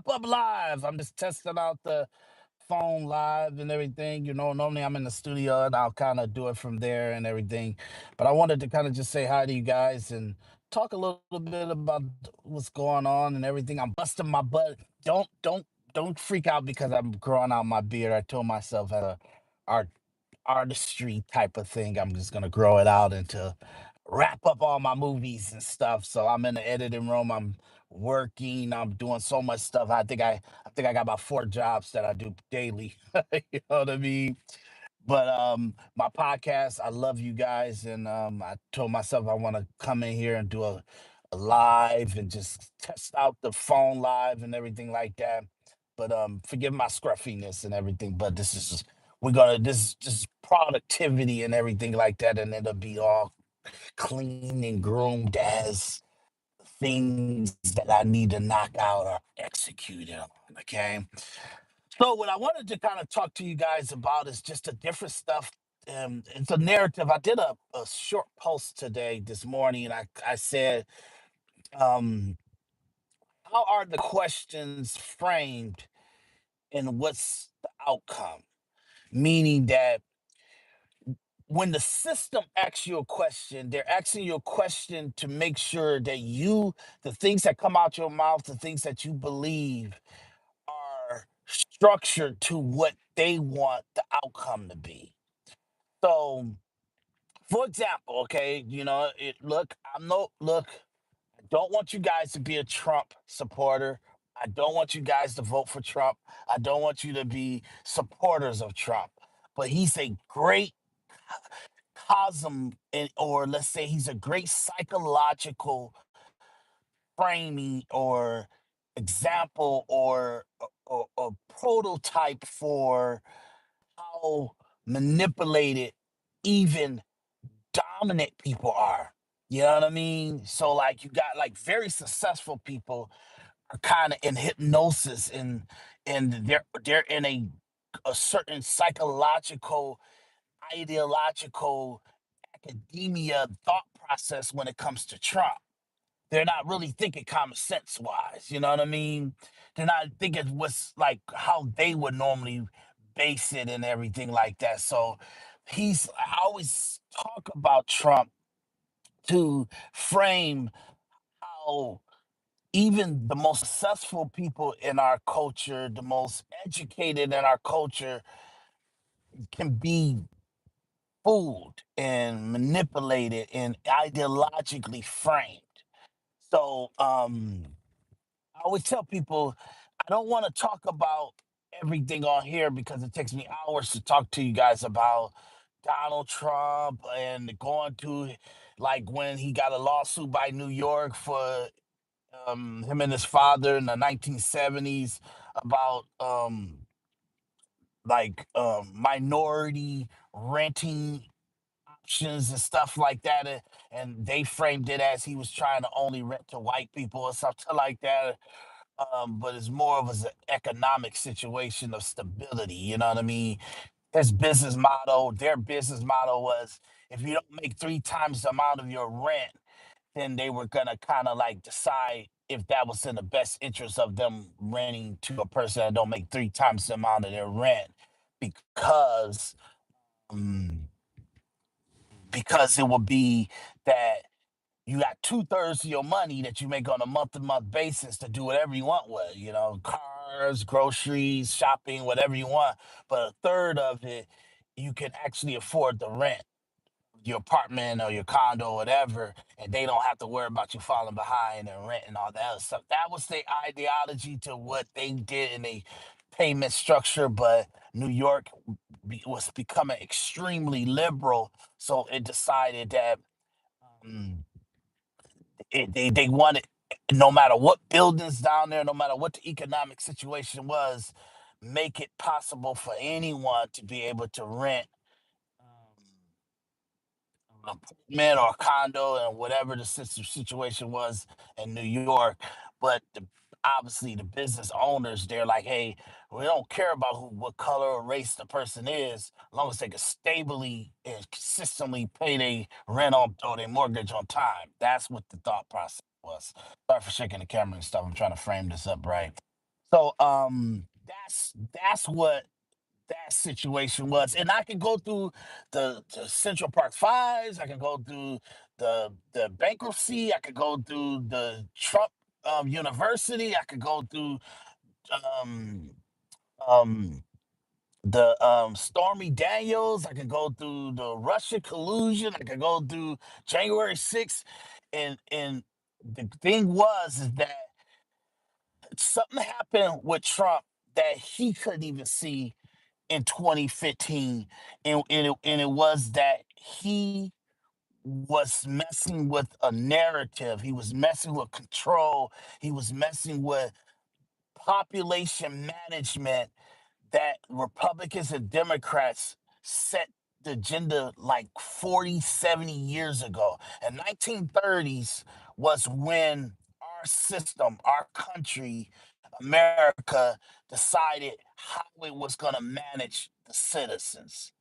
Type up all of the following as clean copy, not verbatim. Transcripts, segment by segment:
pop up live. I'm just testing out the phone live and everything. Normally I'm in the studio and I'll kind of do it from there and everything. But I wanted to kind of just say hi to you guys and talk a little bit about what's going on and everything. I'm busting my butt. Don't freak out because I'm growing out my beard. I told myself as a art artistry type of thing, I'm just gonna grow it out into wrap up all my movies and stuff. So I'm in the editing room. I'm working. I'm doing so much stuff. I think I got about 4 jobs that I do daily. You know what I mean? But my podcast, I love you guys, and I told myself I want to come in here and do a live and just test out the phone live and everything like that. But forgive my scruffiness and everything. But this is just we're gonna this is productivity and everything like that, and it'll be all clean and groomed as things that I need to knock out or execute on. Okay. So what I wanted to kind of talk to you guys about is just the different stuff. It's a narrative. I did a short post today, this morning, and I said, um, how are the questions framed and what's the outcome? Meaning that when the system asks you a question, they're asking you a question to make sure that the things that come out your mouth, the things that you believe are structured to what they want the outcome to be. So, for example, okay, I don't want you guys to be a Trump supporter. I don't want you guys to vote for Trump. I don't want you to be supporters of Trump. But he's a great cosm, or let's say he's a great psychological framing or example or prototype for how manipulated even dominant people are. You know what I mean? So like you got like very successful people are kind of in hypnosis and they're in a certain psychological, ideological academia thought process when it comes to Trump. They're not really thinking common sense wise. You know what I mean? They're not thinking what's like how they would normally base it and everything like that. So I always talk about Trump to frame how even the most successful people in our culture, the most educated in our culture, can be fooled and manipulated and ideologically framed. So I always tell people I don't want to talk about everything on here because it takes me hours to talk to you guys about Donald Trump and going to like when he got a lawsuit by New York for him and his father in the 1970s about minority renting options and stuff like that, and they framed it as he was trying to only rent to white people or something like that. But it's more of an economic situation of stability. You know what I mean? Their business model was if you don't make 3 times the amount of your rent, then they were gonna kind of like decide if that was in the best interest of them renting to a person that don't make 3 times the amount of their rent because um, because it would be that you got 2/3 of your money that you make on a month to month basis to do whatever you want with, cars, groceries, shopping, whatever you want. But a third of it, you can actually afford the rent your apartment or your condo or whatever, and they don't have to worry about you falling behind and rent and all that other stuff. That was the ideology to what they did in a payment structure, but New York was becoming extremely liberal, so it decided that um, they wanted, no matter what buildings down there, no matter what the economic situation was, make it possible for anyone to be able to rent an apartment or a condo and whatever the situation was in New York. But obviously, the business owners, they're like, hey, we don't care about what color or race the person is, as long as they can stably and consistently pay their rent on or their mortgage on time. That's what the thought process was. Sorry for shaking the camera and stuff. I'm trying to frame this up right. So that's what that situation was. And I can go through the Central Park Fives. I can go through the bankruptcy. I could go through the Trump University. I could go through um, um, the Stormy Daniels. I could go through the Russia collusion. I could go through January 6th. And the thing was is that something happened with Trump that he couldn't even see in 2015, and it was that he was messing with a narrative. He was messing with control. He was messing with population management that Republicans and Democrats set the agenda like 40, 70 years ago. In 1930s was when our system, our country, America decided how it was going to manage the citizens.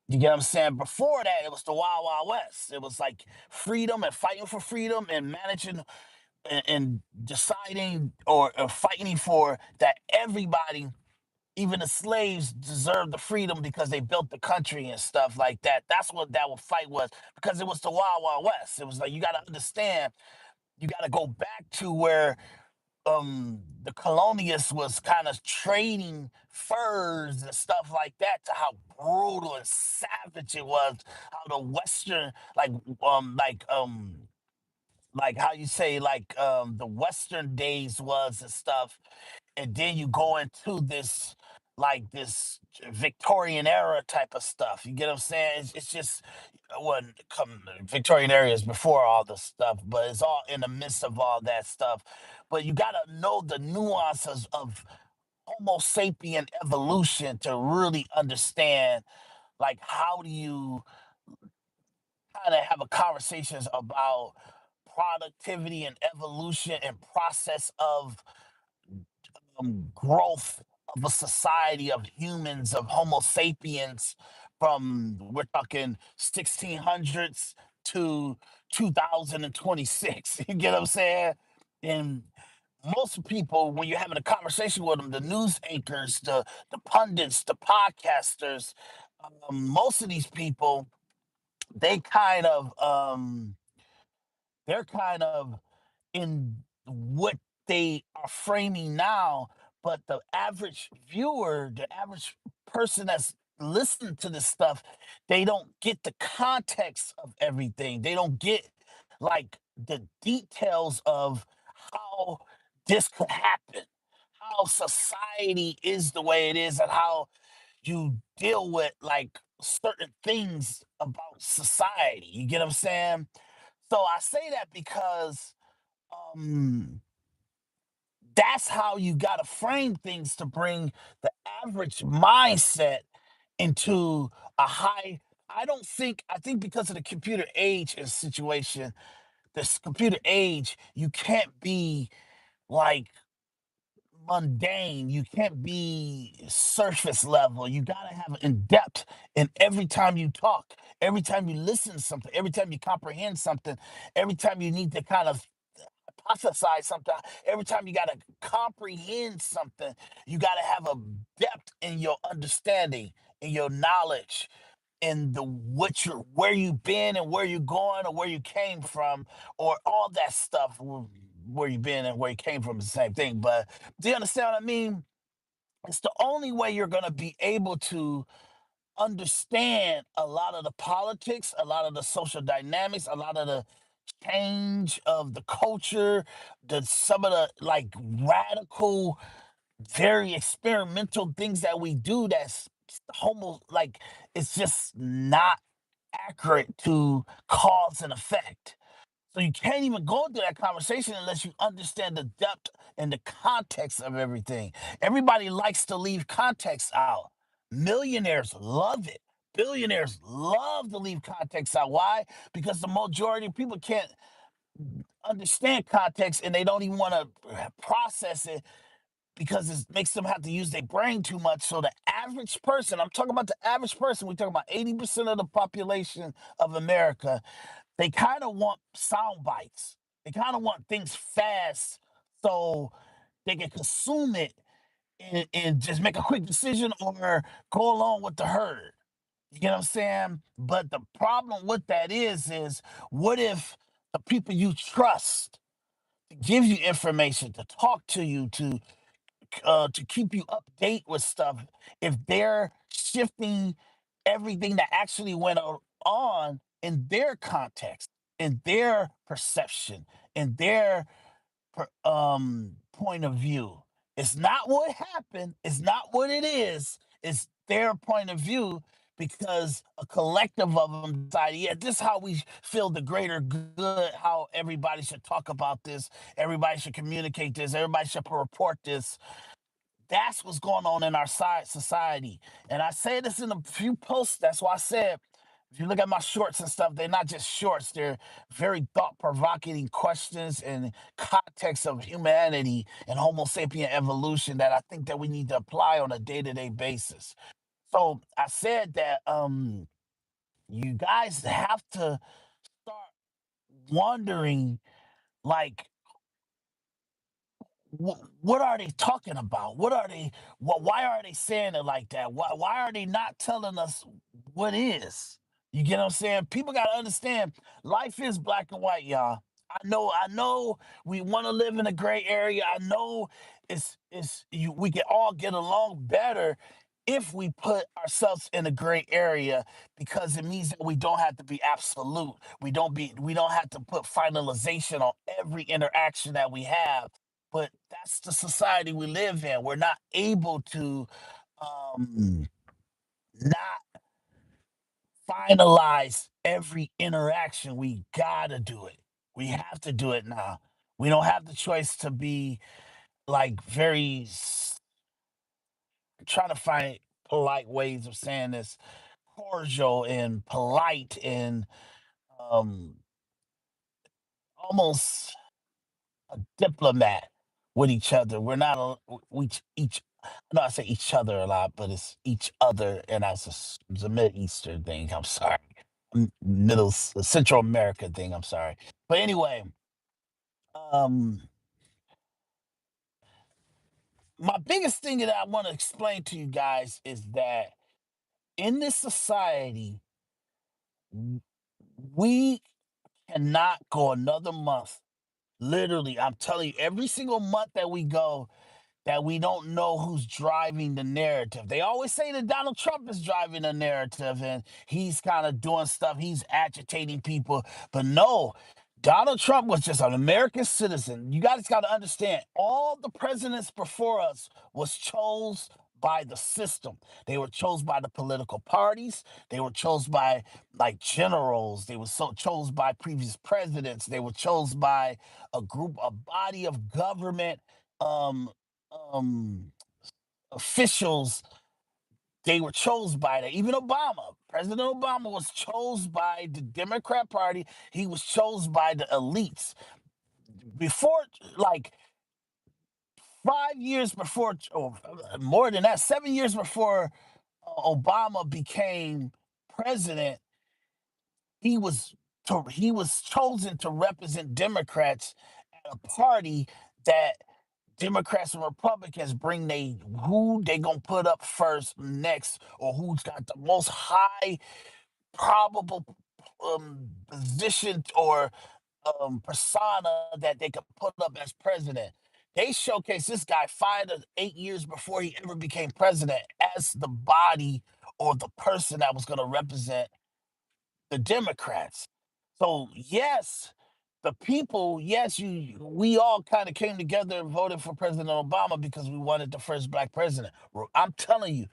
You get what I'm saying? Before that, it was the Wild Wild West. It was like freedom and fighting for freedom and managing and deciding or fighting for that everybody, even the slaves, deserved the freedom because they built the country and stuff like that. That's what that fight was, because it was the Wild Wild West. It was like, you got to understand, you got to go back to where the colonialists was kind of trading furs and stuff like that, to how brutal and savage it was, how the western, um like um like how you say, the western days was and stuff. And then you go into this, like this Victorian era type of stuff. You get what I'm saying? It's just, well, come Victorian era is before all the stuff, but it's all in the midst of all that stuff. But you gotta know the nuances of Homo sapien evolution to really understand, like, how do you kind of have a conversations about productivity and evolution and process of growth of a society of humans, of Homo sapiens, from, we're talking 1600s to 2026. You get what I'm saying? And most people, when you're having a conversation with them, the news anchors, the pundits, the podcasters, most of these people, they kind of they're kind of in what they are framing now, but the average viewer, the average person that's listening to this stuff, they don't get the context of everything. They don't get, like, the details of how this could happen, how society is the way it is, and how you deal with, like, certain things about society. You get what I'm saying? So I say that because um that's how you got to frame things to bring the average mindset into a high. I think because of the computer age and situation, this computer age, you can't be, like, mundane. You can't be surface level. You got to have in depth. And every time you talk, every time you listen to something, every time you comprehend something, every time you need to kind of hypothesize something, every time you got to comprehend something, you got to have a depth in your understanding, in your knowledge, in the what you're, where you've been and where you're going, or where you came from, or all that stuff. Where you've been and where you came from is the same thing. But do you understand what I mean? It's the only way you're going to be able to understand a lot of the politics, a lot of the social dynamics, a lot of the change of the culture, the some of the, like, radical, very experimental things that we do, that's homo, like, it's just not accurate to cause and effect. So you can't even go into that conversation unless you understand the depth and the context of everything. Everybody likes to leave context out. Millionaires love it. Billionaires love to leave context out. Why? Because the majority of people can't understand context, and they don't even want to process it, because it makes them have to use their brain too much. So the average person, I'm talking about the average person, we're talking about 80% of the population of America, they kind of want sound bites. They kind of want things fast. So they can consume it and just make a quick decision or go along with the herd. You get what I'm saying? But the problem with that is what if the people you trust to give you information, to talk to you, to keep you update with stuff, if they're shifting everything that actually went on in their context, in their perception, in their point of view. It's not what happened, it's not what it is, it's their point of view because a collective of them decided, yeah, this is how we feel the greater good, how everybody should talk about this, everybody should communicate this, everybody should report this. That's what's going on in our society. And I say this in a few posts. That's why I said, if you look at my shorts and stuff, they're not just shorts. They're very thought-provoking questions and context of humanity and Homo sapien evolution that I think that we need to apply on a day-to-day basis. So I said that you guys have to start wondering, like, what are they talking about? What are they? Why are they saying it like that? Why are they not telling us what is? You get what I'm saying? People got to understand life is black and white, y'all. I know we want to live in a gray area. I know we can all get along better if we put ourselves in a gray area because it means that we don't have to be absolute. We don't have to put finalization on every interaction that we have, but that's the society we live in. We're not able to not finalize every interaction. We gotta do it. We have to do it now. We don't have the choice to be like trying to find polite ways of saying this, cordial and polite and um almost a diplomat with each other. We're not we each. I know I say each other a lot, but it's each other, and it's a Middle Eastern thing. I'm sorry, Central America thing. I'm sorry, but anyway, um, my biggest thing that I want to explain to you guys is that in this society, w- we cannot go another month. Literally, I'm telling you, every single month that we go, that we don't know who's driving the narrative. They always say that Donald Trump is driving the narrative and he's kind of doing stuff, he's agitating people. But no, Donald Trump was just an American citizen. You guys got to understand, all the presidents before us was chose by the system. They were chose by the political parties. They were chose by like generals. They were chose by previous presidents. They were chose by a body of government um um officials. They were chose by that. Even Obama, President Obama was chose by the Democrat Party. He was chose by the elites. Before, like 5 years before, or more than that, 7 years before Obama became president, he was he was chosen to represent Democrats at a party that Democrats and Republicans bring they who they gonna put up first, next, or who's got the most high probable position or persona that they could put up as president. They showcased this guy 5 to 8 years before he ever became president as the body or the person that was going to represent the Democrats. So yes, the people, yes, we all kind of came together and voted for President Obama because we wanted the first black president. I'm telling you,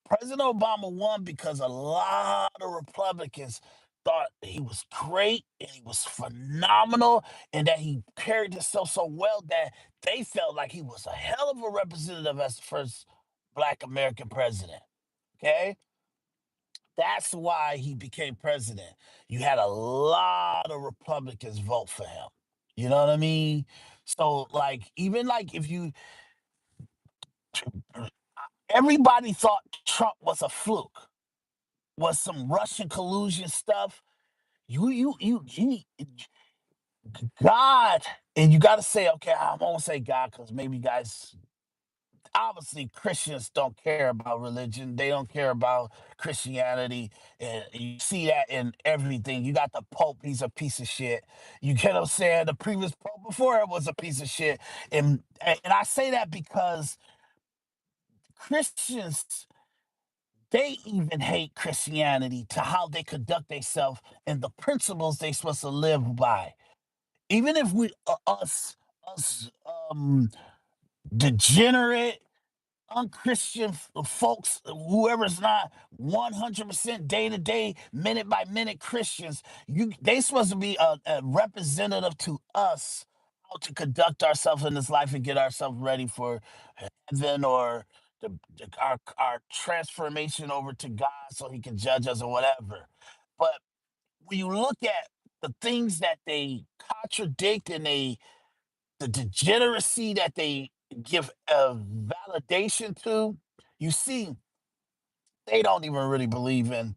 President Obama won because a lot of Republicans thought he was great and he was phenomenal and that he carried himself so well that they felt like he was a hell of a representative as the first black American president. Okay, that's why he became president. You had a lot of Republicans vote for him. You know what I mean? So, like, even like if you, everybody thought Trump was a fluke, was some Russian collusion stuff. You, he, God, and you got to say, okay, I won't say God because maybe guys, obviously Christians don't care about religion. They don't care about Christianity. And you see that in everything. You got the Pope, he's a piece of shit. You get what I'm saying? The previous Pope before it was a piece of shit. And I say that because Christians, they even hate Christianity to how they conduct themselves and the principles they supposed to live by. Even if we us degenerate unchristian folks, whoever's not 100% day to day, minute by minute Christians, they supposed to be a representative to us how to conduct ourselves in this life and get ourselves ready for heaven or our transformation over to God so he can judge us or whatever. But when you look at the things that they contradict and the degeneracy that they give a validation to, you see, they don't even really believe in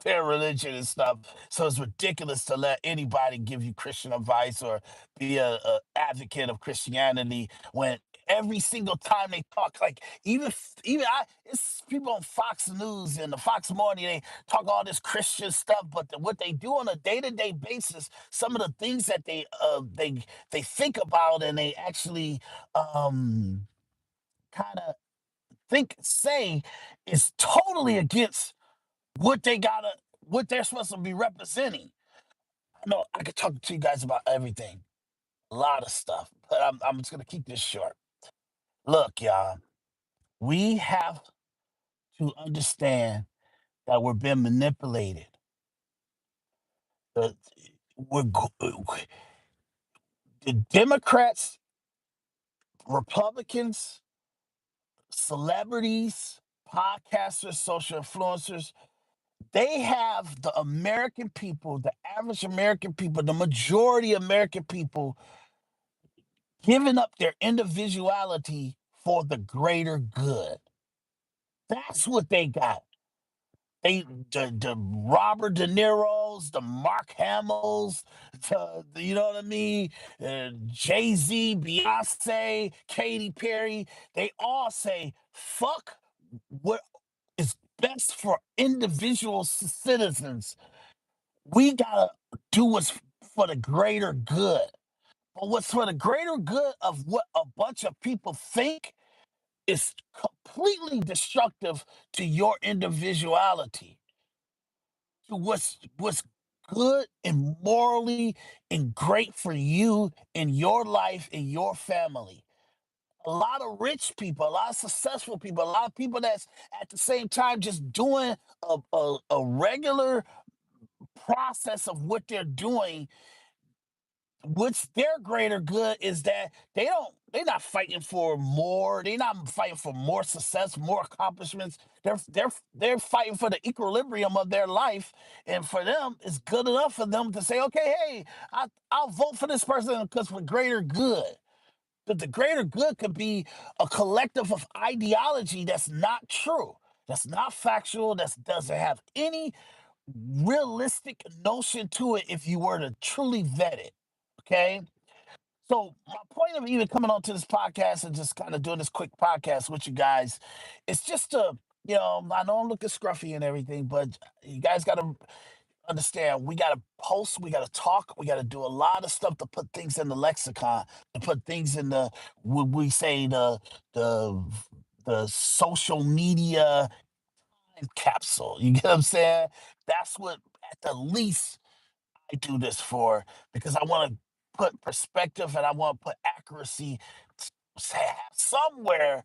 their religion and stuff. So it's ridiculous to let anybody give you Christian advice or be a advocate of Christianity when every single time they talk, like even it's people on Fox News and the Fox Morning, they talk all this Christian stuff, but what they do on a day to day basis, some of the things that they think about and they actually kind of think say is totally against what they gotta what they're supposed to be representing. I know I could talk to you guys about everything, a lot of stuff, but I'm just gonna keep this short. Look, y'all, we have to understand that we're being manipulated. The, we're, the Democrats, Republicans, celebrities, podcasters, social influencers, they have the American people, the average American people, the majority American people giving up their individuality for the greater good. That's what they got. The Robert De Niro's, the Mark Hamill's, you know what I mean? Jay Z, Beyonce, Katy Perry. They all say, "Fuck what is best for individual citizens. We gotta do what's for the greater good." But what's for the greater good of what a bunch of people think is completely destructive to your individuality, to what's good and morally and great for you in your life and your family. A lot of rich people, a lot of successful people, a lot of people that's at the same time just doing a regular process of what they're doing. What's their greater good is that they're not fighting for more, they're not fighting for more success, more accomplishments. They're fighting for the equilibrium of their life, and for them it's good enough for them to say, okay, hey, I'll vote for this person because for greater good. But the greater good could be a collective of ideology that's not true, that's not factual, that doesn't have any realistic notion to it if you were to truly vet it. Okay. So my point of even coming onto this podcast and just kind of doing this quick podcast with you guys, it's just to, I know I'm looking scruffy and everything, but you guys got to understand we got to post, we got to talk, we got to do a lot of stuff to put things in the lexicon, to put things in the, what we say, the, the social media capsule. You get what I'm saying? That's what at the least I do this for, because I want to put perspective and I want to put accuracy somewhere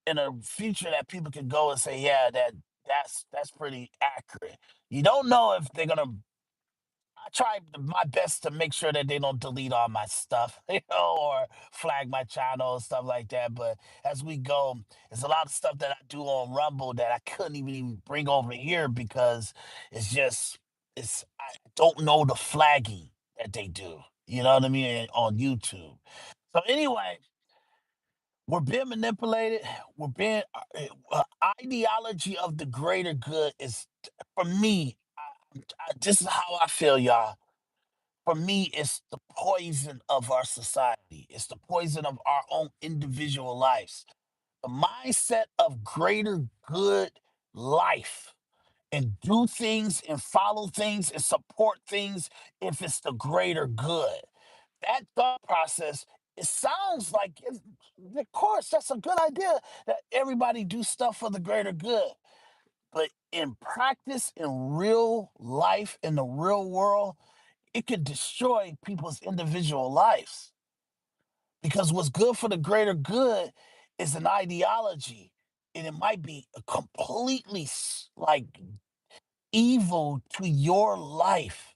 in a future that people can go and say, yeah, that's pretty accurate. You don't know if they're gonna. I try my best to make sure that they don't delete all my stuff, or flag my channel and stuff like that. But as we go, there's a lot of stuff that I do on Rumble that I couldn't even bring over here because it's just I don't know the flagging that they do. You know what I mean on YouTube. So anyway, we're being manipulated. We're being ideology of the greater good is for me. This is how I feel, y'all. for me, it's the poison of our society. It's the poison of our own individual lives. The mindset of greater good life and do things and follow things and support things if it's the greater good. That thought process, it sounds like, of course, that's a good idea that everybody do stuff for the greater good. But in practice, in real life, in the real world, it could destroy people's individual lives. Because what's good for the greater good is an ideology, and it might be a completely like evil to your life.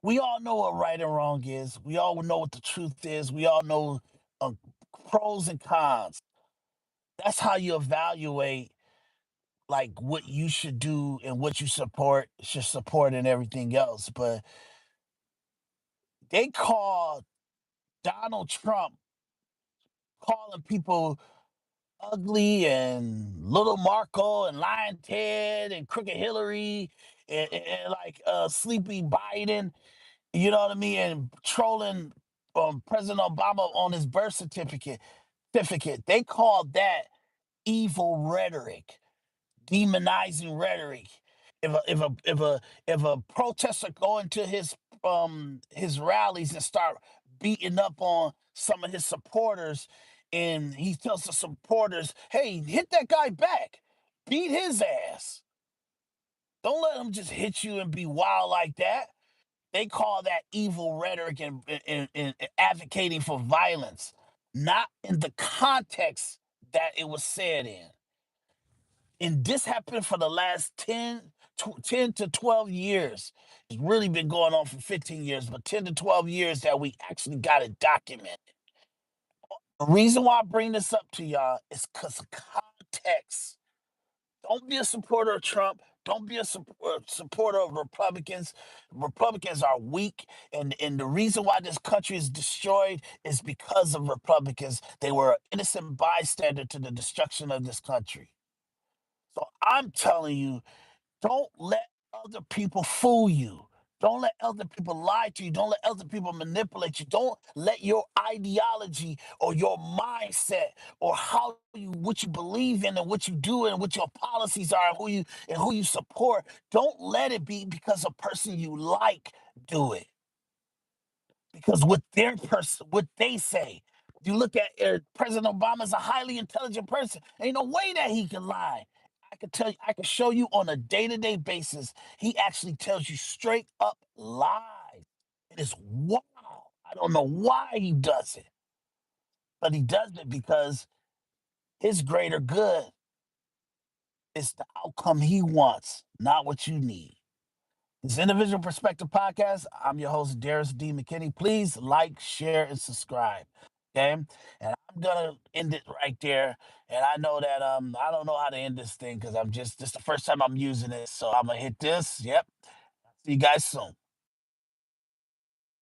We all know what right and wrong is. We all know what the truth is. We all know uh, pros and cons. That's how you evaluate like what you should do and what you should support and everything else. But they call Donald Trump calling people ugly and little Marco and Lion Ted and Crooked Hillary and like Sleepy Biden, you know what I mean, and trolling President Obama on his birth certificate. They call that evil rhetoric, demonizing rhetoric. If a protester go into his rallies and start beating up on some of his supporters, and he tells the supporters, "Hey, hit that guy back, beat his ass. Don't let him just hit you and be wild like that." They call that evil rhetoric and advocating for violence, not in the context that it was said in. And this happened for the last 10 to 12 years. It's really been going on for 15 years, but 10 to 12 years that we actually got it documented. The reason why I bring this up to y'all is because of context. Don't be a supporter of Trump. Don't be a supporter of Republicans. Republicans are weak, and the reason why this country is destroyed is because of Republicans. They were an innocent bystander to the destruction of this country. So I'm telling you, don't let other people fool you. Don't let other people lie to you. Don't let other people manipulate you. Don't let your ideology or your mindset or how you what you believe in and what you do and what your policies are and who you support. Don't let it be because a person you like do it because what they say. You look at President Obama is a highly intelligent person. Ain't no way that he can lie. I can tell you, I can show you on a day-to-day basis. He actually tells you straight up lies. It is wow. I don't know why he does it, but he does it because his greater good is the outcome he wants, not what you need. This Individual Perspective Podcast. I'm your host, Daris D. McKinney. Please like, share, and subscribe. Okay. And I'm gonna end it right there. And I know that I don't know how to end this thing because I'm just this the first time I'm using it. So I'm gonna hit this. Yep. See you guys soon.